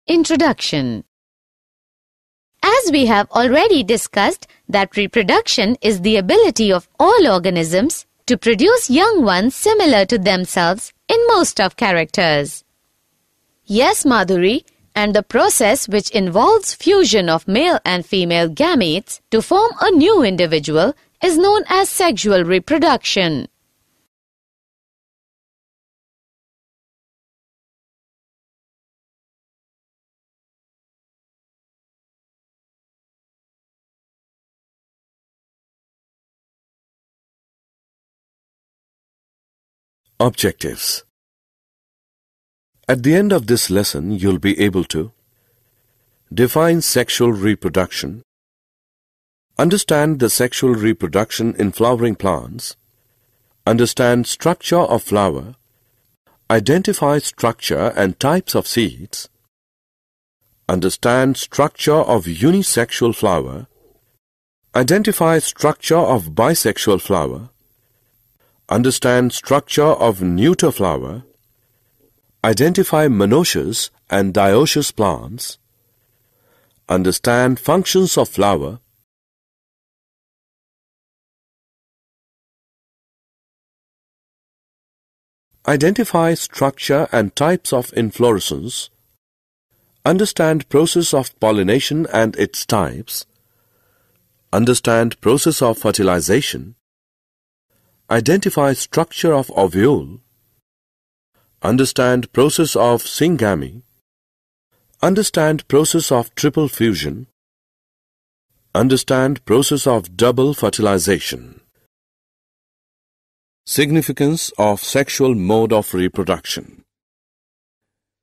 Introduction. As we have already discussed that reproduction is the ability of all organisms to produce young ones similar to themselves in most of characters. Yes, Madhuri, and the process which involves fusion of male and female gametes to form a new individual is known as sexual reproduction. Objectives. At the end of this lesson, you'll be able to define sexual reproduction, understand the sexual reproduction in flowering plants, understand structure of flower, identify structure and types of seeds, understand structure of unisexual flower, identify structure of bisexual flower, understand structure of neuter flower, identify monoecious and dioecious plants, understand functions of flower, identify structure and types of inflorescence, understand process of pollination and its types, understand process of fertilization, identify structure of ovule, understand process of syngamy, understand process of triple fusion, understand process of double fertilization. Significance of sexual mode of reproduction.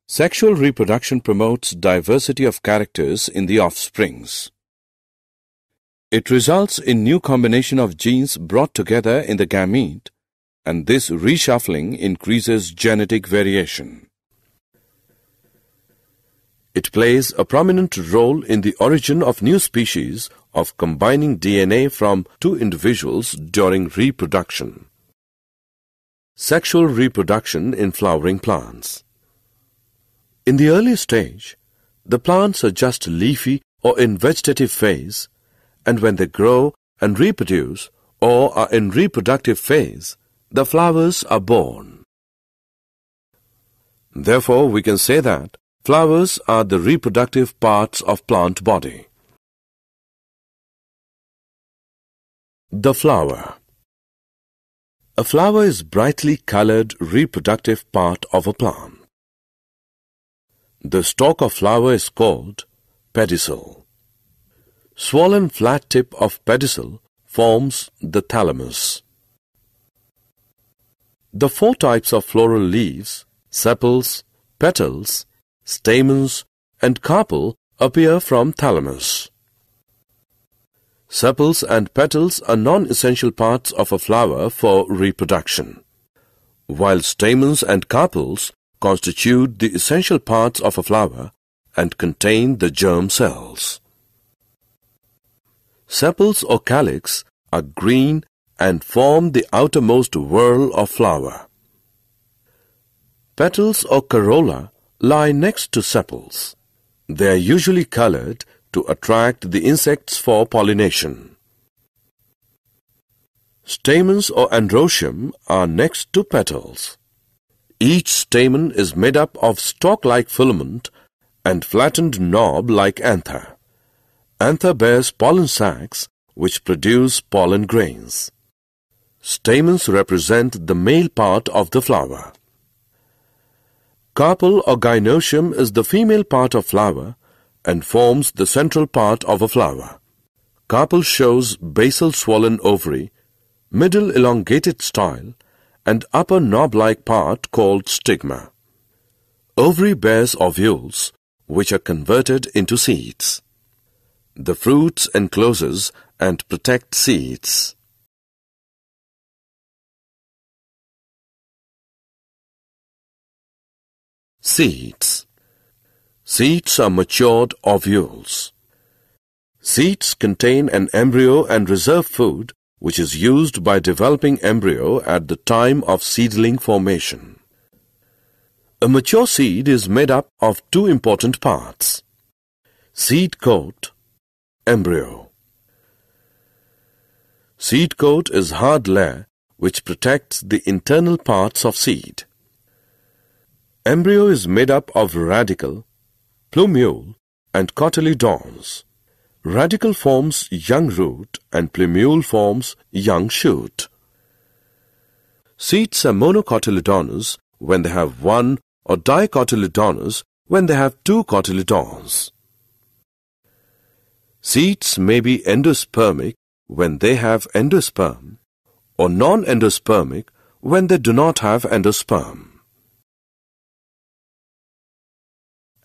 Sexual reproduction promotes diversity of characters in the offsprings. It results in new combination of genes brought together in the gamete, and this reshuffling increases genetic variation. It plays a prominent role in the origin of new species of combining DNA from two individuals during reproduction. Sexual reproduction in flowering plants. In the early stage, the plants are just leafy or in vegetative phase, and when they grow and reproduce or are in reproductive phase, the flowers are born. Therefore, we can say that flowers are the reproductive parts of plant body. The flower. A flower is brightly colored reproductive part of a plant. The stalk of flower is called pedicel. Swollen flat tip of pedicel forms the thalamus. The four types of floral leaves, sepals, petals, stamens, and carpel appear from thalamus. Sepals and petals are non-essential parts of a flower for reproduction, while stamens and carpels constitute the essential parts of a flower and contain the germ cells. Sepals or calyx are green and form the outermost whorl of flower. Petals or corolla lie next to sepals. They are usually colored to attract the insects for pollination. Stamens or androecium are next to petals. Each stamen is made up of stalk-like filament and flattened knob like anther. Anther bears pollen sacs which produce pollen grains. Stamens represent the male part of the flower. Carpel or gynoecium is the female part of flower and forms the central part of a flower. Carpel shows basal swollen ovary, middle elongated style, and upper knob-like part called stigma. Ovary bears ovules, which are converted into seeds. The fruits encloses and protect seeds. Seeds. Seeds are matured ovules. Seeds contain an embryo and reserve food which is used by developing embryo at the time of seedling formation. A mature seed is made up of two important parts: seed coat, embryo. Seed coat is hard layer which protects the internal parts of seed. Embryo is made up of radicle, plumule and cotyledons. Radicle forms young root and plumule forms young shoot. Seeds are monocotyledonous when they have one or dicotyledonous when they have two cotyledons. Seeds may be endospermic when they have endosperm or non-endospermic when they do not have endosperm.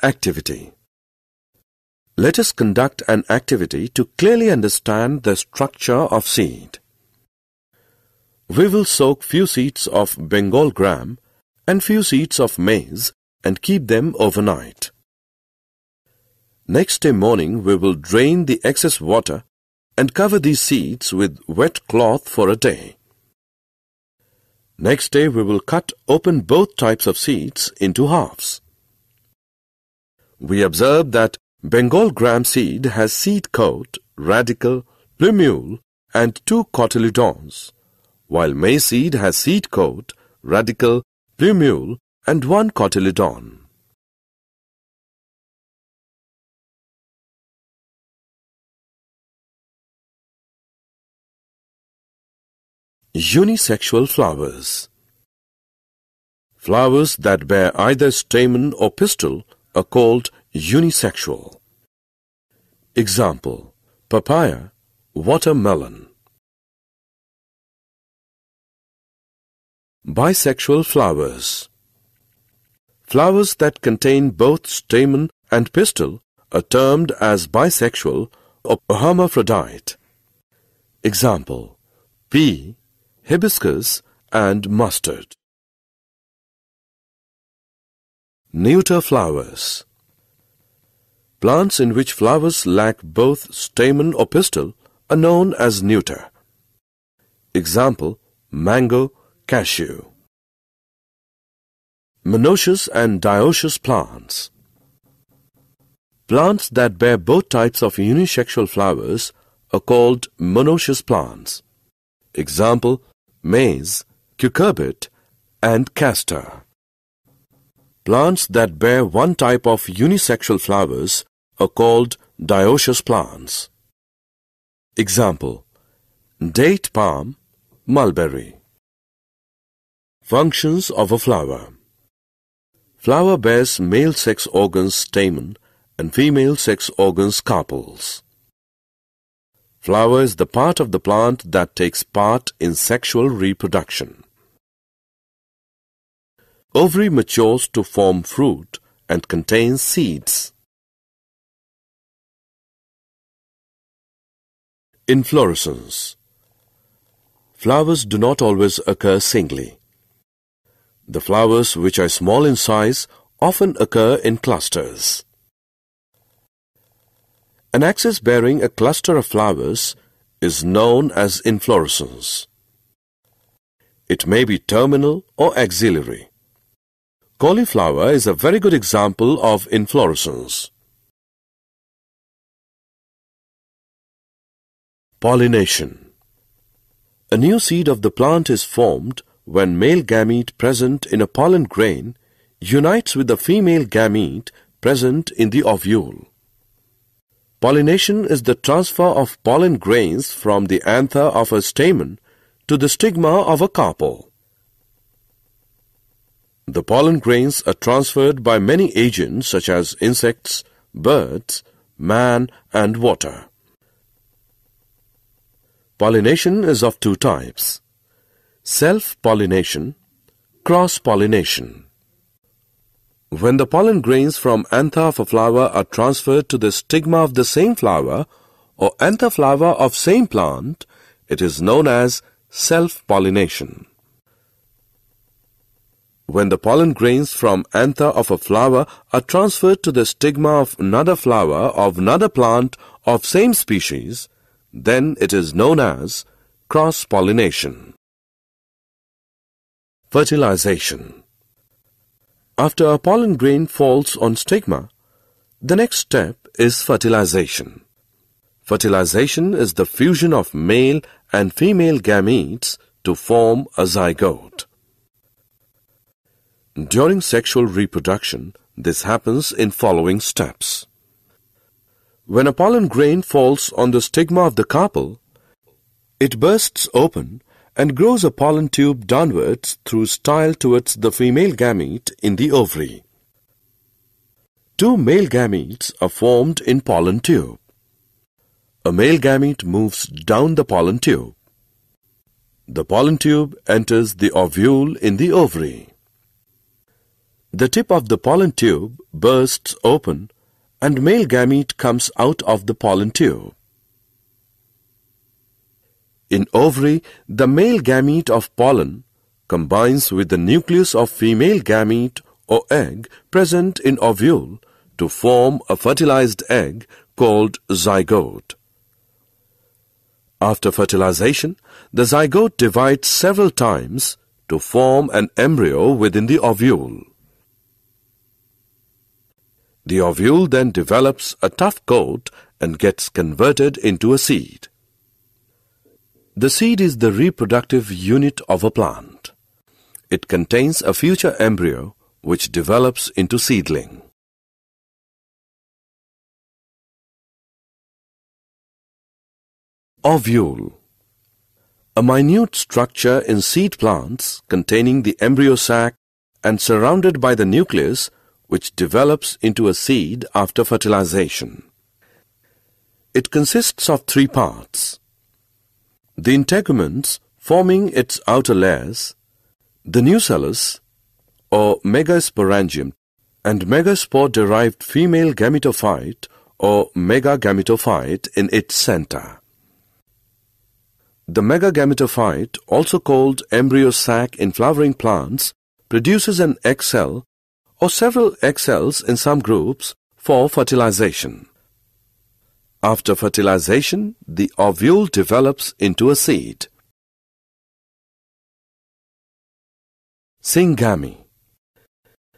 Activity. Let us conduct an activity to clearly understand the structure of seed. We will soak few seeds of Bengal gram and few seeds of maize and keep them overnight. Next day morning we will drain the excess water and cover these seeds with wet cloth for a day. Next day we will cut open both types of seeds into halves. We observe that Bengal gram seed has seed coat, radicle, plumule and two cotyledons, while maize seed has seed coat, radicle, plumule and one cotyledon. Unisexual flowers. Flowers that bear either stamen or pistil are called unisexual. Example: papaya, watermelon. Bisexual flowers. Flowers that contain both stamen and pistil are termed as bisexual or hermaphrodite. Example: pea, hibiscus and mustard. Neuter flowers. Plants in which flowers lack both stamen or pistil are known as neuter. Example: mango, cashew. Monoecious and dioecious plants. Plants that bear both types of unisexual flowers are called monoecious plants. Example: maize, cucurbit and castor. Plants that bear one type of unisexual flowers are called dioecious plants. Example: date palm, mulberry. Functions of a flower. Flower bears male sex organs stamen and female sex organs carpels. Flower is the part of the plant that takes part in sexual reproduction. Ovary matures to form fruit and contains seeds. Inflorescence. Flowers do not always occur singly. The flowers, which are small in size, often occur in clusters. An axis bearing a cluster of flowers is known as inflorescence. It may be terminal or axillary. Cauliflower is a very good example of inflorescence. Pollination. A new seed of the plant is formed when male gamete present in a pollen grain unites with the female gamete present in the ovule. Pollination is the transfer of pollen grains from the anther of a stamen to the stigma of a carpel. The pollen grains are transferred by many agents such as insects, birds, man and water. Pollination is of two types: self-pollination, cross-pollination. When the pollen grains from anther of a flower are transferred to the stigma of the same flower or anther flower of same plant, it is known as self-pollination. When the pollen grains from anther of a flower are transferred to the stigma of another flower of another plant of same species, then it is known as cross-pollination. Fertilization. After a pollen grain falls on stigma, the next step is fertilization. Fertilization is the fusion of male and female gametes to form a zygote. During sexual reproduction, this happens in following steps. When a pollen grain falls on the stigma of the carpel, it bursts open and grows a pollen tube downwards through style towards the female gamete in the ovary. Two male gametes are formed in pollen tube. A male gamete moves down the pollen tube. The pollen tube enters the ovule in the ovary. The tip of the pollen tube bursts open and male gamete comes out of the pollen tube. In ovary, the male gamete of pollen combines with the nucleus of female gamete or egg present in ovule to form a fertilized egg called zygote. After fertilization, the zygote divides several times to form an embryo within the ovule. The ovule then develops a tough coat and gets converted into a seed. The seed is the reproductive unit of a plant. It contains a future embryo which develops into seedling. Ovule. A minute structure in seed plants containing the embryo sac and surrounded by the nucleus which develops into a seed after fertilization. It consists of three parts: the integuments forming its outer layers, the nucellus or megasporangium, and megaspore-derived female gametophyte or megagametophyte in its center. The megagametophyte, also called embryo sac in flowering plants, produces an egg cell or several egg cells in some groups for fertilization. After fertilization, the ovule develops into a seed. Syngamy.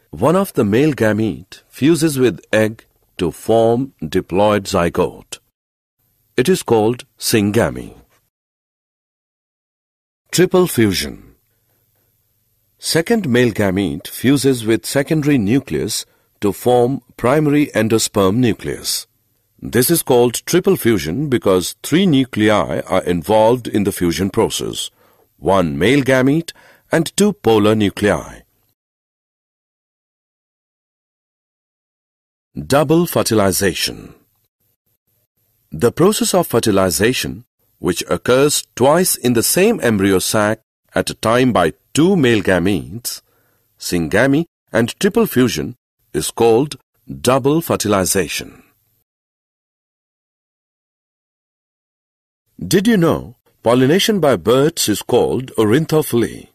One of the male gamete fuses with egg to form diploid zygote. It is called syngamy. Triple fusion. Second male gamete fuses with secondary nucleus to form primary endosperm nucleus. This is called triple fusion because three nuclei are involved in the fusion process: one male gamete and two polar nuclei. Double fertilization. The process of fertilization, which occurs twice in the same embryo sac at a time by two male gametes, syngamy and triple fusion, is called double fertilization. Did you know pollination by birds is called ornithophily?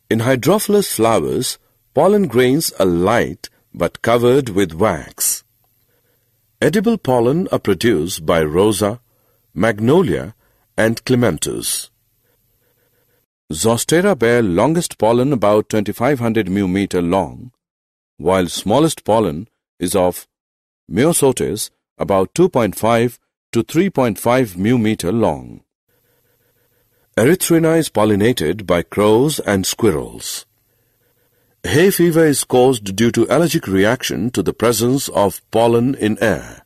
In hydrophilous flowers, pollen grains are light but covered with wax. Edible pollen are produced by Rosa, Magnolia and Clematis. Zostera bear longest pollen about 2500 μm long, while smallest pollen is of Myosotis about 2.5 to 3.5 μm long. Erythrina is pollinated by crows and squirrels. Hay fever is caused due to allergic reaction to the presence of pollen in air.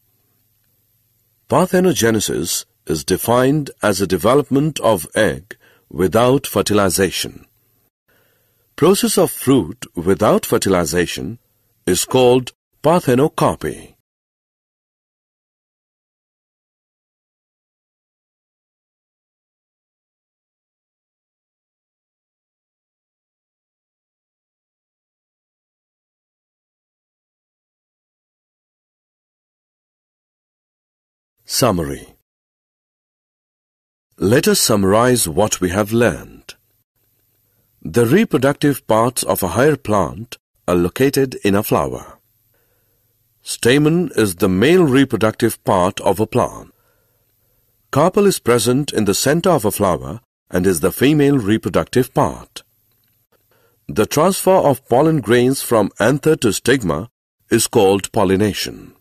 Parthenogenesis is defined as a development of egg without fertilization. Process of fruit without fertilization is called parthenocarpy. Summary. Let us summarize what we have learned. The reproductive parts of a higher plant are located in a flower. Stamen is the male reproductive part of a plant. Carpel is present in the center of a flower and is the female reproductive part. The transfer of pollen grains from anther to stigma is called pollination.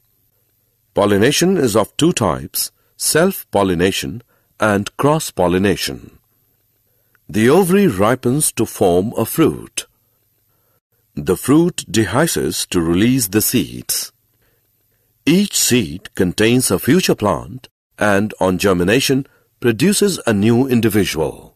Pollination is of two types, self-pollination and cross-pollination. The ovary ripens to form a fruit. The fruit dehisces to release the seeds. Each seed contains a future plant and on germination produces a new individual.